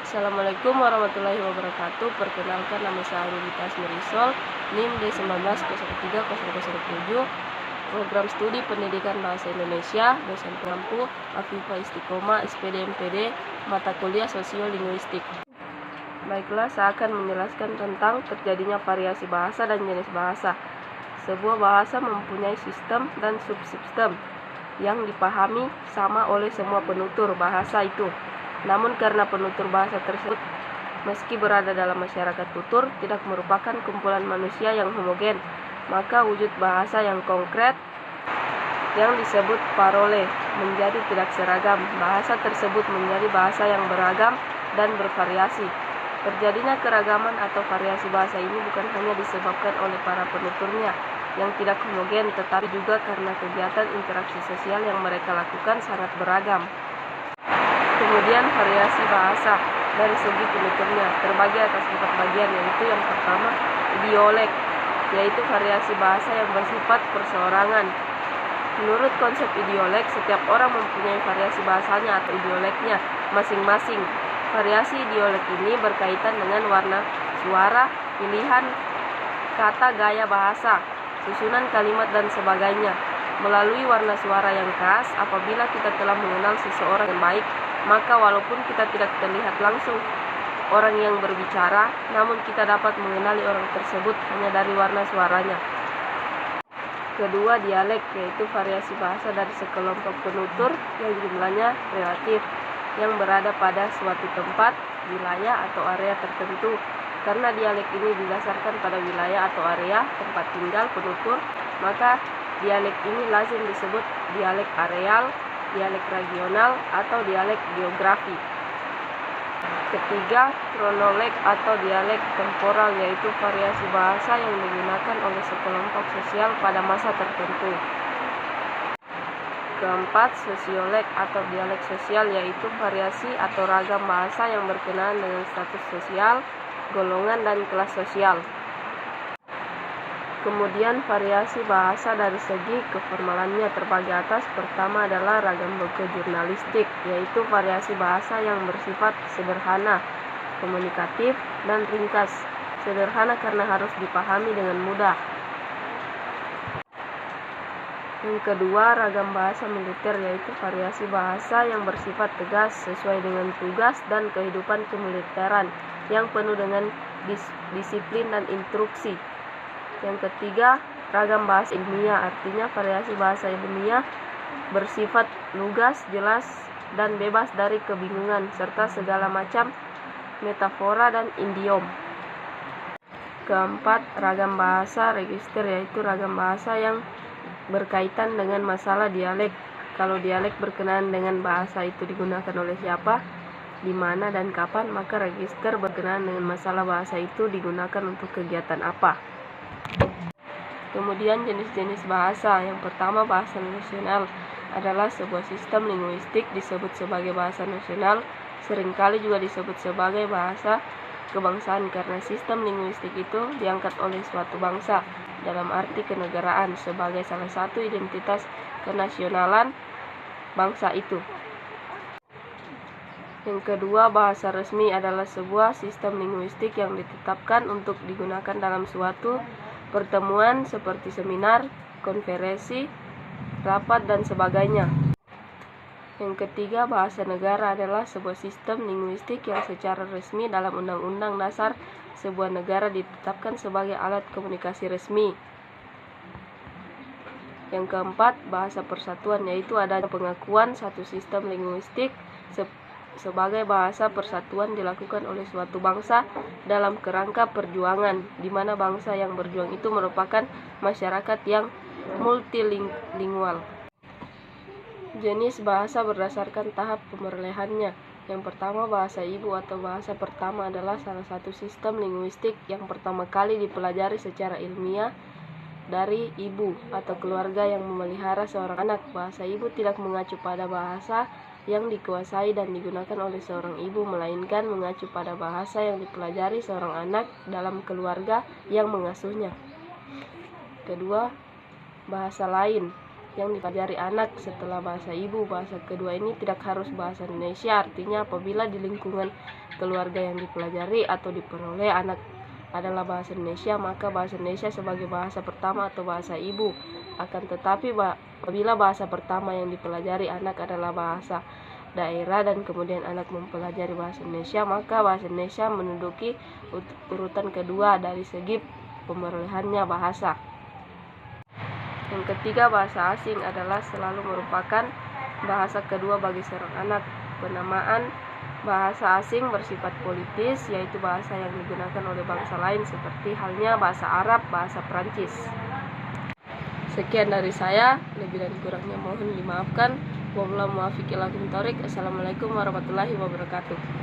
Assalamualaikum warahmatullahi wabarakatuh. Perkenalkan, nama saya Angelita Asmirisol, NIM D19030007, Program Studi Pendidikan Bahasa Indonesia, dosen pengampu Afifah Istiqomah, SPD MPD, mata kuliah Sosiolinguistik. Baiklah, saya akan menjelaskan tentang terjadinya variasi bahasa dan jenis bahasa. Sebuah bahasa mempunyai sistem dan subsistem yang dipahami sama oleh semua penutur bahasa itu. Namun karena penutur bahasa tersebut meski berada dalam masyarakat tutur tidak merupakan kumpulan manusia yang homogen, maka wujud bahasa yang konkret yang disebut parole menjadi tidak seragam. Bahasa tersebut menjadi bahasa yang beragam dan bervariasi. Terjadinya keragaman atau variasi bahasa ini bukan hanya disebabkan oleh para penuturnya yang tidak homogen, tetapi juga karena kegiatan interaksi sosial yang mereka lakukan sangat beragam. Kemudian variasi bahasa dari segi penuturnya terbagi atas 4 bagian, yaitu yang pertama idiolek, yaitu variasi bahasa yang bersifat perseorangan. Menurut konsep idiolek, setiap orang mempunyai variasi bahasanya atau idioleknya masing-masing. Variasi idiolek ini berkaitan dengan warna suara, pilihan kata, gaya bahasa, susunan kalimat dan sebagainya. Melalui warna suara yang khas, apabila kita telah mengenal seseorang yang baik, maka walaupun kita tidak terlihat langsung orang yang berbicara, namun kita dapat mengenali orang tersebut hanya dari warna suaranya. Kedua, dialek, yaitu variasi bahasa dari sekelompok penutur yang jumlahnya relatif, yang berada pada suatu tempat, wilayah, atau area tertentu. Karena dialek ini didasarkan pada wilayah atau area tempat tinggal penutur, maka dialek ini lazim disebut dialek areal, dialek regional, atau dialek geografi. Ketiga, kronolog atau dialek temporal, yaitu variasi bahasa yang digunakan oleh sekelompok sosial pada masa tertentu. Keempat, sosiolek atau dialek sosial, yaitu variasi atau ragam bahasa yang berkenaan dengan status sosial, golongan, dan kelas sosial. Kemudian variasi bahasa dari segi keformalannya terbagi atas. Pertama adalah ragam buku jurnalistik, yaitu variasi bahasa yang bersifat sederhana, komunikatif, dan ringkas. Sederhana karena harus dipahami dengan mudah. Yang kedua, ragam bahasa militer, yaitu variasi bahasa yang bersifat tegas sesuai dengan tugas dan kehidupan kemiliteran yang penuh dengan disiplin dan instruksi. Yang ketiga, ragam bahasa ilmiah, artinya variasi bahasa ilmiah bersifat lugas, jelas, dan bebas dari kebingungan, serta segala macam metafora dan idiom. Keempat, ragam bahasa register, yaitu ragam bahasa yang berkaitan dengan masalah dialek. Kalau dialek berkenaan dengan bahasa itu digunakan oleh siapa, di mana, dan kapan, maka register berkenaan dengan masalah bahasa itu digunakan untuk kegiatan apa. Kemudian jenis-jenis bahasa. Yang pertama, bahasa nasional adalah sebuah sistem linguistik disebut sebagai bahasa nasional, seringkali juga disebut sebagai bahasa kebangsaan karena sistem linguistik itu diangkat oleh suatu bangsa dalam arti kenegaraan sebagai salah satu identitas kenasionalan bangsa itu. Yang kedua, bahasa resmi adalah sebuah sistem linguistik yang ditetapkan untuk digunakan dalam suatu pertemuan seperti seminar, konferensi, rapat, dan sebagainya. Yang ketiga, bahasa negara adalah sebuah sistem linguistik yang secara resmi dalam Undang-Undang Dasar sebuah negara ditetapkan sebagai alat komunikasi resmi. Yang keempat, bahasa persatuan, yaitu ada pengakuan satu sistem linguistik sebagai bahasa persatuan dilakukan oleh suatu bangsa dalam kerangka perjuangan, di mana bangsa yang berjuang itu merupakan masyarakat yang multilingual. Jenis bahasa berdasarkan tahap pemerolehannya. Yang pertama, bahasa ibu atau bahasa pertama adalah salah satu sistem linguistik yang pertama kali dipelajari secara ilmiah dari ibu atau keluarga yang memelihara seorang anak. Bahasa ibu tidak mengacu pada bahasa yang dikuasai dan digunakan oleh seorang ibu, melainkan mengacu pada bahasa yang dipelajari seorang anak dalam keluarga yang mengasuhnya. Kedua, bahasa lain yang dipelajari anak setelah bahasa ibu. Bahasa kedua ini tidak harus bahasa Indonesia, artinya apabila di lingkungan keluarga yang dipelajari atau diperoleh anak adalah bahasa Indonesia, maka bahasa Indonesia sebagai bahasa pertama atau bahasa ibu. Akan tetapi apabila bahasa pertama yang dipelajari anak adalah bahasa daerah dan kemudian anak mempelajari bahasa Indonesia, maka bahasa Indonesia menduduki urutan kedua dari segi pemerolehannya bahasa. Yang ketiga, bahasa asing adalah selalu merupakan bahasa kedua bagi seorang anak. Penamaan bahasa asing bersifat politis, yaitu bahasa yang digunakan oleh bangsa lain seperti halnya bahasa Arab, bahasa Prancis. Sekian dari saya, lebih dan kurangnya mohon dimaafkan. Wabillahi muwaffiq ila aqwamit thoriq. Assalamualaikum warahmatullahi wabarakatuh.